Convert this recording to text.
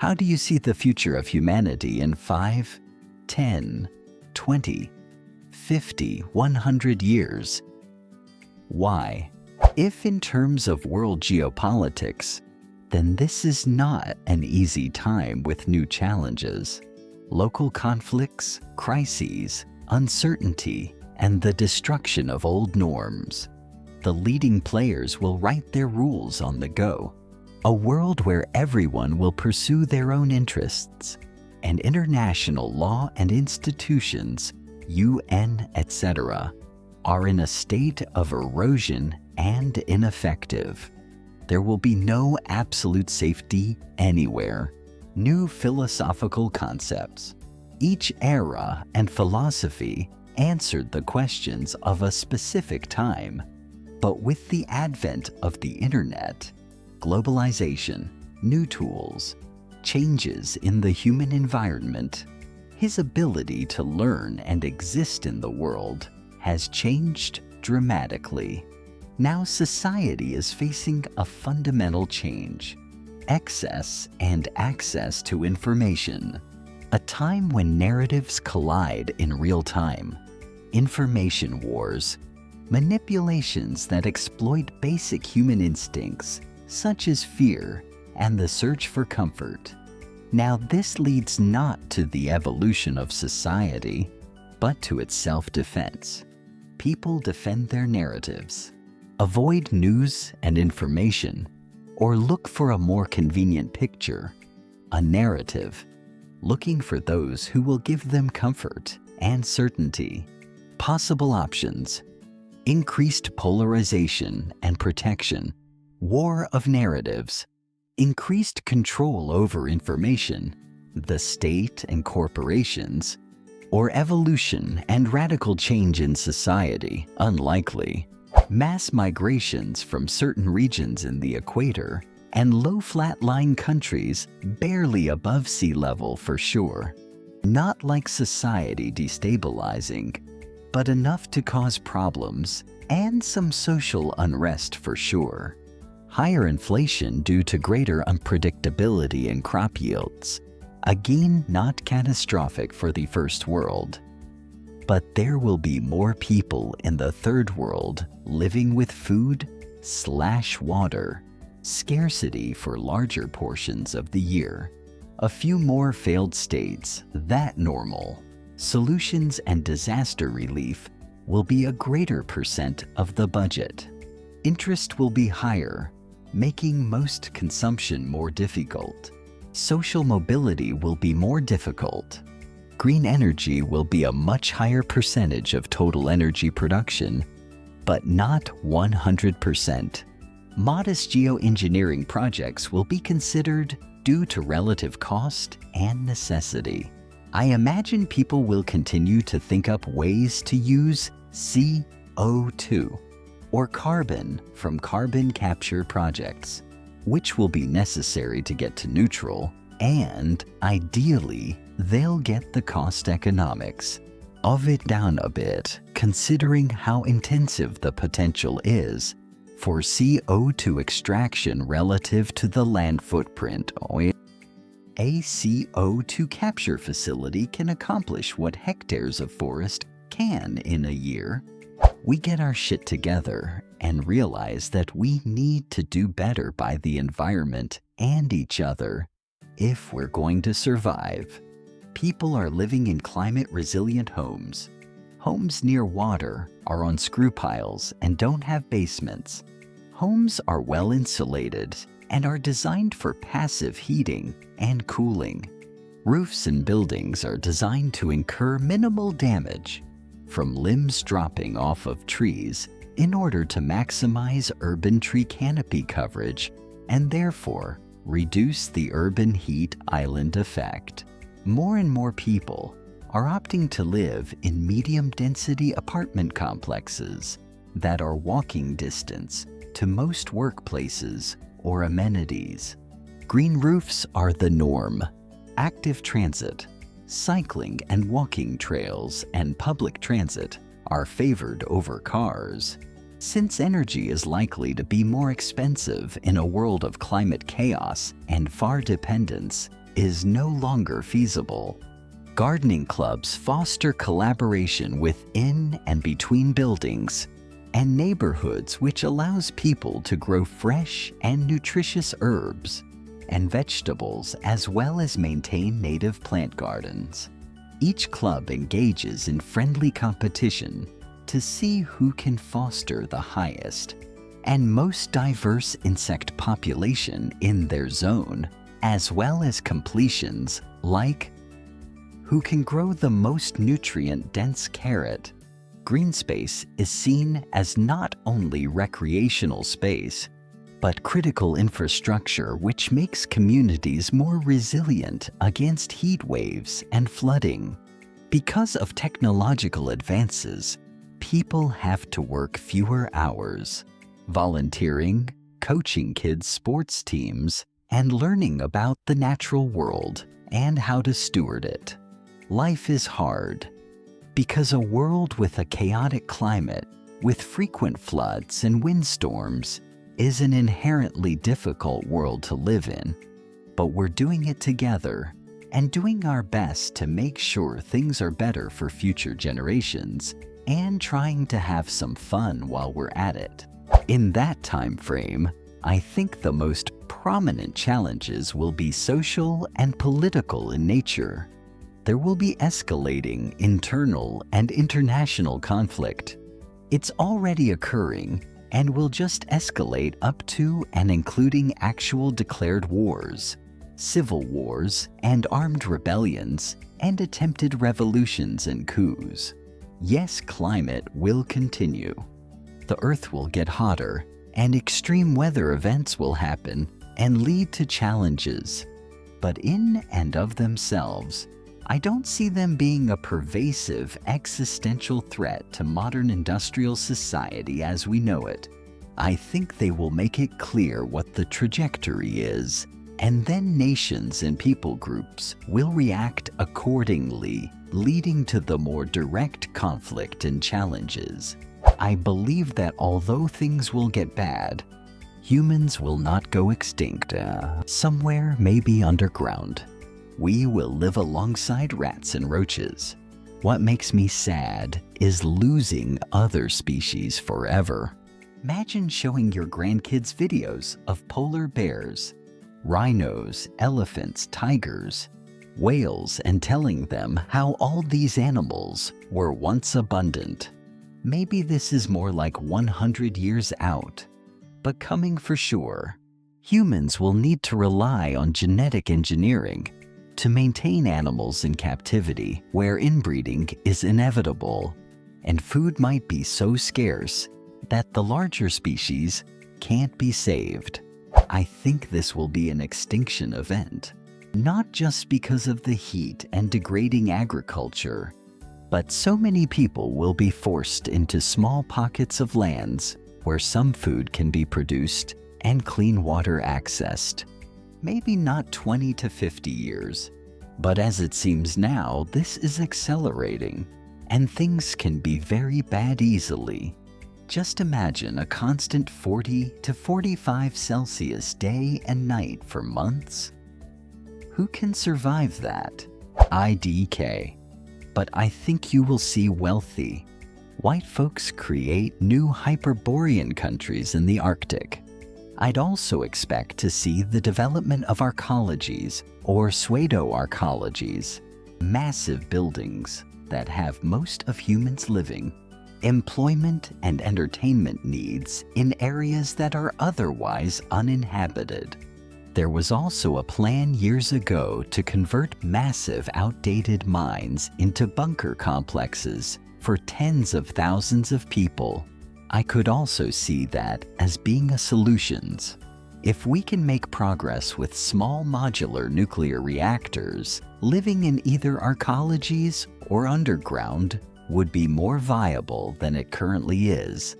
How do you see the future of humanity in 5, 10, 20, 50, 100 years? Why? If in terms of world geopolitics, then this is not an easy time with new challenges. Local conflicts, crises, uncertainty, and the destruction of old norms. The leading players will write their rules on the go. A world where everyone will pursue their own interests, and international law and institutions, UN, etc., are in a state of erosion and ineffective. There will be no absolute safety anywhere. New philosophical concepts. Each era and philosophy answered the questions of a specific time. But with the advent of the internet, globalization, new tools, changes in the human environment, his ability to learn and exist in the world has changed dramatically. Now society is facing a fundamental change: excess and access to information. A time when narratives collide in real time. Information wars, manipulations that exploit basic human instincts, such as fear and the search for comfort. Now this leads not to the evolution of society, but to its self-defense. People defend their narratives, avoid news and information, or look for a more convenient picture, a narrative, looking for those who will give them comfort and certainty. Possible options: increased polarization and protection, war of narratives, increased control over information, the state and corporations, or evolution and radical change in society, unlikely. Mass migrations from certain regions in the equator and low flat-lying countries barely above sea level for sure. Not like society destabilizing, but enough to cause problems and some social unrest for sure. Higher inflation due to greater unpredictability in crop yields. Again, not catastrophic for the first world. But there will be more people in the third world living with food/water, scarcity for larger portions of the year. A few more failed states, that normal. Solutions and disaster relief will be a greater percent of the budget. Interest will be higher, making most consumption more difficult. Social mobility will be more difficult. Green energy will be a much higher percentage of total energy production, but not 100%. Modest geoengineering projects will be considered due to relative cost and necessity. I imagine people will continue to think up ways to use CO2 or carbon from carbon capture projects, which will be necessary to get to neutral, and ideally, they'll get the cost economics of it down a bit, considering how intensive the potential is for CO2 extraction relative to the land footprint. A CO2 capture facility can accomplish what hectares of forest can in a year. We get our shit together and realize that we need to do better by the environment and each other if we're going to survive. People are living in climate-resilient homes. Homes near water are on screw piles and don't have basements. Homes are well insulated and are designed for passive heating and cooling. Roofs and buildings are designed to incur minimal damage from limbs dropping off of trees in order to maximize urban tree canopy coverage and therefore reduce the urban heat island effect. More and more people are opting to live in medium-density apartment complexes that are walking distance to most workplaces or amenities. Green roofs are the norm. Active transit, cycling and walking trails, and public transit are favored over cars. Since energy is likely to be more expensive in a world of climate chaos and far dependence, is no longer feasible. Gardening clubs foster collaboration within and between buildings and neighborhoods, which allows people to grow fresh and nutritious herbs and vegetables, as well as maintain native plant gardens. Each club engages in friendly competition to see who can foster the highest and most diverse insect population in their zone, as well as completions like who can grow the most nutrient-dense carrot. Green space is seen as not only recreational space, but critical infrastructure which makes communities more resilient against heat waves and flooding. Because of technological advances, people have to work fewer hours, volunteering, coaching kids' sports teams, and learning about the natural world and how to steward it. Life is hard because a world with a chaotic climate, with frequent floods and windstorms, is an inherently difficult world to live in. But we're doing it together and doing our best to make sure things are better for future generations and trying to have some fun while we're at it. In that time frame, I think the most prominent challenges will be social and political in nature. There will be escalating internal and international conflict. It's already occurring and will just escalate up to and including actual declared wars, civil wars, and armed rebellions, and attempted revolutions and coups. Yes, climate will continue. The Earth will get hotter, and extreme weather events will happen and lead to challenges. But in and of themselves, I don't see them being a pervasive existential threat to modern industrial society as we know it. I think they will make it clear what the trajectory is, and then nations and people groups will react accordingly, leading to the more direct conflict and challenges. I believe that although things will get bad, humans will not go extinct somewhere maybe underground. We will live alongside rats and roaches. What makes me sad is losing other species forever. Imagine showing your grandkids videos of polar bears, rhinos, elephants, tigers, whales, and telling them how all these animals were once abundant. Maybe this is more like 100 years out, but coming for sure. Humans will need to rely on genetic engineering to maintain animals in captivity where inbreeding is inevitable, and food might be so scarce that the larger species can't be saved. I think this will be an extinction event, not just because of the heat and degrading agriculture, but so many people will be forced into small pockets of lands where some food can be produced and clean water accessed. Maybe not 20 to 50 years, but as it seems now, this is accelerating, and things can be very bad easily. Just imagine a constant 40 to 45 Celsius day and night for months. Who can survive that? IDK. But I think you will see wealthy white folks create new Hyperborean countries in the Arctic. I'd also expect to see the development of arcologies or pseudo-arcologies, massive buildings that have most of humans living, employment and entertainment needs in areas that are otherwise uninhabited. There was also a plan years ago to convert massive outdated mines into bunker complexes for tens of thousands of people. I could also see that as being a solution. If we can make progress with small modular nuclear reactors, living in either arcologies or underground would be more viable than it currently is.